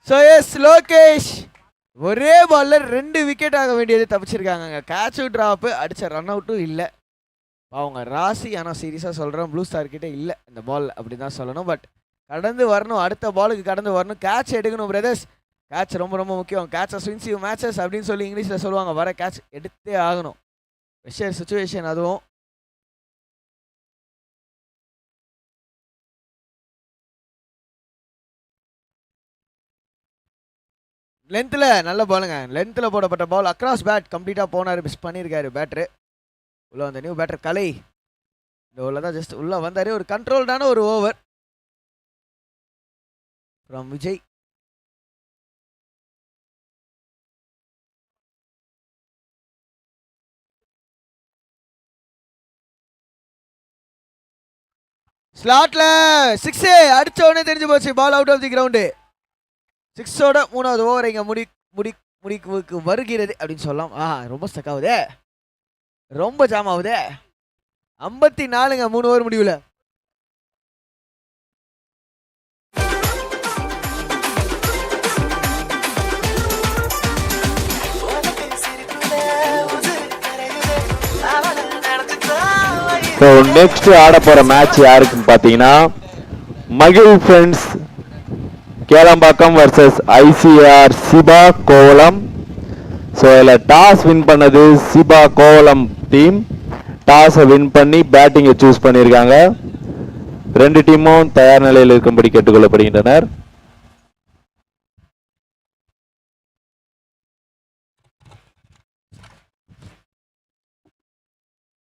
ஸோ எஸ் லோகேஷ் ஒரே பால்ல 2 விக்கெட் ஆக வேண்டியது தப்பிச்சிருக்காங்க. கேட்சும் ட்ராப்பு, அடிச்ச ரன் அவுட்டும் இல்லை. அவங்க ராசி. ஆனால் சீரியஸாக சொல்கிறேன், ப்ளூ ஸ்டார் கிட்டே இல்லை இந்த பால், அப்படி தான் சொல்லணும். பட் கடந்து வரணும், அடுத்த பாலுக்கு கடந்து வரணும், கேட்ச் எடுக்கணும் பிரதர்ஸ். கேட்ச் ரொம்ப ரொம்ப முக்கியம். கேட்சை ஸ்வின்ஸ் யூ மேட்சஸ் அப்படின்னு சொல்லி இங்கிலீஷில் சொல்லுவாங்க. வர கேட்ச் எடுத்தே ஆகணும். ப்ரெஷர் சுச்சுவேஷன் அதுவும். லென்த்தில் நல்ல பாலுங்க, லென்த்தில் போடப்பட்ட பால் அக்ராஸ் பேட் கம்ப்ளீட்டாக போனார், மிஸ் பண்ணியிருக்காரு பேட்ரு. உள்ளே வந்த நியூ பேட்டர் கலை இந்த ஓவரில் தான் ஜஸ்ட் உள்ளே வந்தார். ஒரு கண்ட்ரோல்டான ஒரு ஓவர் ஃப்ரம் விஜய். ஸ்லாட்ல 6 அடிச்ச உடனே தெரிஞ்சு போச்சு ball out of the ground. 6ஓட 3வது ஓவர் இங்கே முடிவுக்கு வருகிறது அப்படின்னு சொல்லலாம். ரொம்ப ஸ்டக் ஆகுதே, ரொம்ப ஜாம் ஆகுதே. 54ங்க 3 ஓவர் முடிவில். ஸோ நெக்ஸ்ட் ஆட போற மேட்ச் யாருக்குன்னு பார்த்தீங்கன்னா மகிழ் friends Kelambakkam versus ICR Sipa Kovalam. So இதில் டாஸ் வின் பண்ணது சிபா கோவலம் டீம். டாஸை வின் பண்ணி பேட்டிங்கை சூஸ் பண்ணியிருக்காங்க. ரெண்டு டீமும் தயார் நிலையில் இருக்கும்படி கேட்டுக்கொள்ளப்படுகின்றனர்.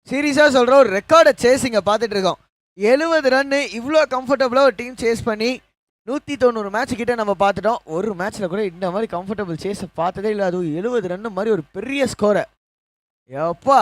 சீரியஸாக சொல்கிற ஒரு ரெக்கார்டை சேஸிங்க பார்த்துட்டு இருக்கோம். 70 ரன்னு இவ்வளோ கம்ஃபர்டபுளாக ஒரு டீம் சேஸ் பண்ணி 190 மேட்ச் கிட்ட நம்ம பார்த்துட்டோம். ஒரு மேட்ச்சில் கூட இந்த மாதிரி கம்ஃபர்டபுள் சேஸை பார்த்ததே இல்லை. அதுவும் 70 ரன்னு மாதிரி ஒரு பெரிய ஸ்கோரை. எப்பா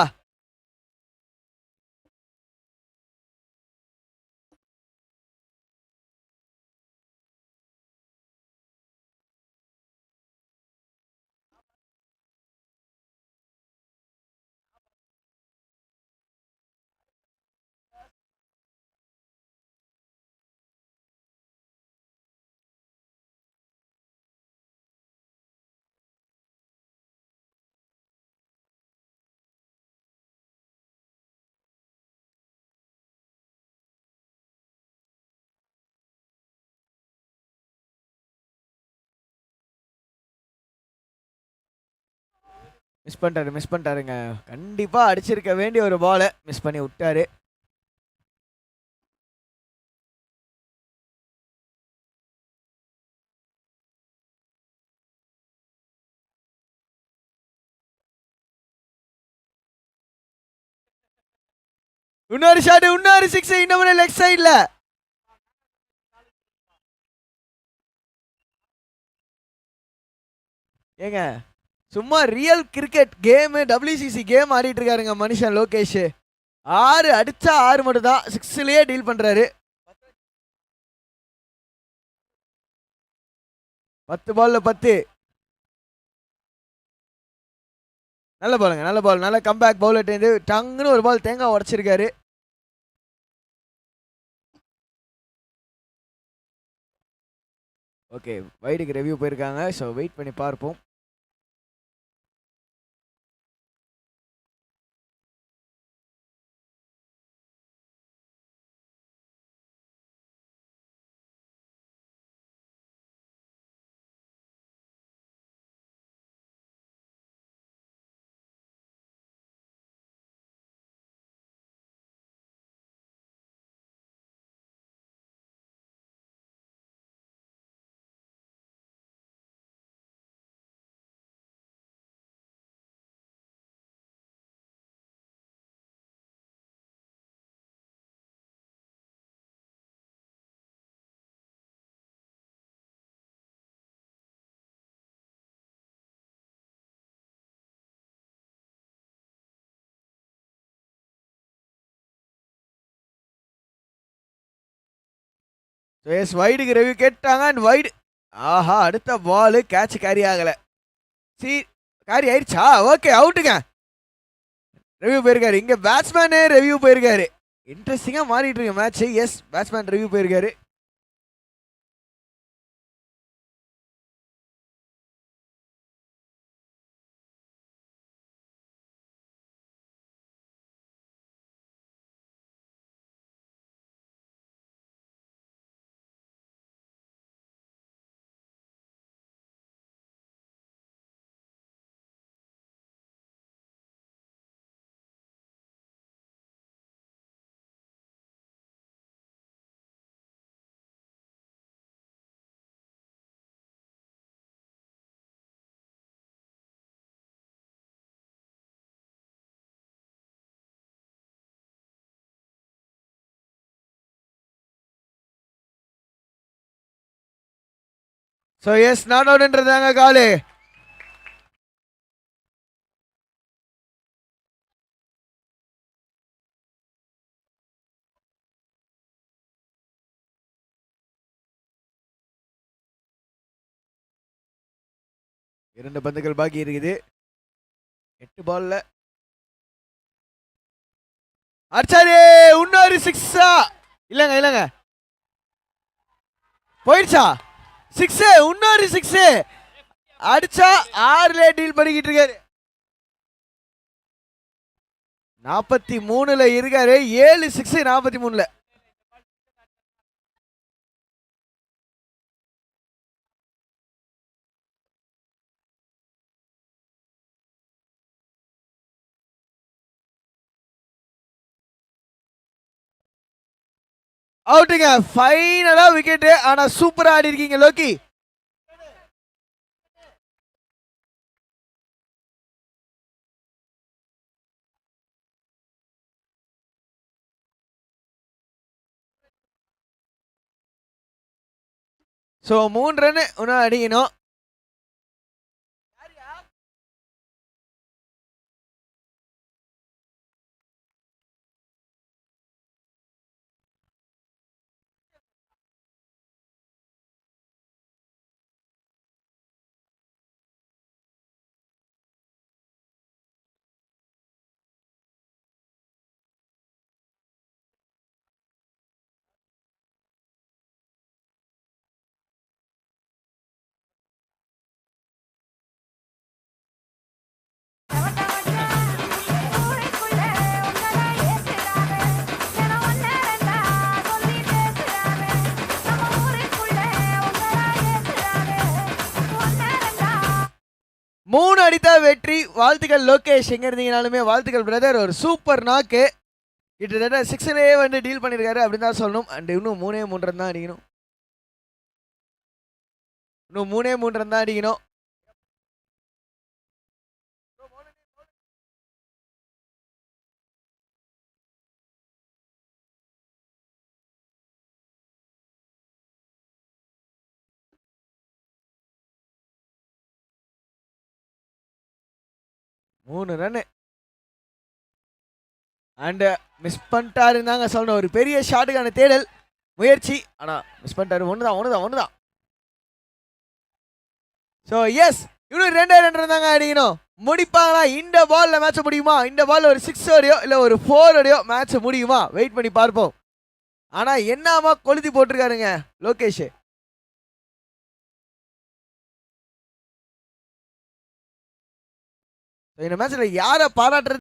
மிஸ் பண்ணிட்டாருங்க. கண்டிப்பாக அடிச்சிருக்க வேண்டிய ஒரு பாலை மிஸ் பண்ணி விட்டாரு. இன்னொரு ஷாட், இன்னொரு 6, இன்னொரு லெக் சைடில். ஏங்க சும்மா real cricket game WCC game ஆடிட்டு இருக்காருங்க மனுஷன் லோகேஷ். 6 அடிச்சா 6 மட்டும் தான், 6லயே டீல் பண்றாரு. 10 பால்ல 10. நல்ல பாலுங்க, நல்ல பால், நல்ல கம்பேக் பவுலர் இருந்து டங்குன்னு ஒரு பால் தேங்காய் உடைச்சிருக்காரு. ஓகே, வைடுக்கு ரிவ்யூ போயிருக்காங்க. ஸோ வெயிட் பண்ணி பார்ப்போம். எஸ், வைடுக்கு ரிவ்யூ கேட்டாங்க. அண்ட் வைடு, ஆஹா, அடுத்த பால் கேட்ச் கேரி ஆகலை. கேரி ஆயிடுச்சா? ஓகே, அவுட்டுங்க. ரிவ்யூ போயிருக்காரு. இங்கே பேட்ஸ்மேனே ரிவ்யூ போயிருக்காரு. இன்ட்ரெஸ்டிங்காக மாறிட்டு இருக்கு மேட்ச். எஸ், பேட்ஸ்மேன் ரிவ்யூ போயிருக்காரு. ஸோ எஸ் நாட் அவுட்ன்றதாங்க காலு. இரண்டு பந்துகள் பாக்கி இருக்குது. 8 பால்ல அடிச்சாரு. இன்னொரு சிக்ஸா? இல்லங்க போயிடுச்சா? சிக்ஸ். இன்னொரு சிக்ஸ் அடிச்சா 6ல டீல் பண்ணிக்கிட்டு இருக்காரு. 43ல இருக்காரு. 7 சிக்ஸ் 43ல. அவுட்டுங்க. ஃபைனலா விக்கெட். ஆனா சூப்பரா ஆடி இருக்கீங்க லோக்கி. ஸோ 3 ரன் இன்னும் அடிக்கணும். மூணு அடித்தா வெற்றி. வாழ்த்துக்கள் லோகேஷ், எங்க இருந்தீங்கனாலுமே வாழ்த்துக்கள் பிரதர். ஒரு சூப்பர் நாக்கு. கிட்டத்தட்ட 6லேயே வந்து டீல் பண்ணியிருக்காரு அப்படின்னு தான் சொல்லணும். அண்ட் இன்னும் 3 ரன் தான் அடிக்கணும். இன்னும் 3 ரன் தான் அடிக்கணும். மூணு ரன் அண்ட் மிஸ் பண்ணிட்டாருன்னு தாங்க சொல்லணும். ஒரு பெரிய ஷாட்டுக்கான தேடல் முயற்சி, ஆனா மிஸ் பண்ணிட்டாரு. ஒண்ணுதான். ஸோ எஸ், இன்னும் 2 ரன் தாங்க அடிக்கணும். முடிப்பாங்களா இந்த பால்ல மேட்ச் முடியுமா? இந்த பால்ல ஒரு 6 ஓடையோ இல்ல ஒரு 4 ஓடையோ மேட்ச் முடியுமா? வெயிட் பண்ணி பார்ப்போம். ஆனா என்னமா கொளுத்தி போட்டிருக்காருங்க லோகேஷ். இந்த மேட்ச்ல யாரை பாராட்டுறது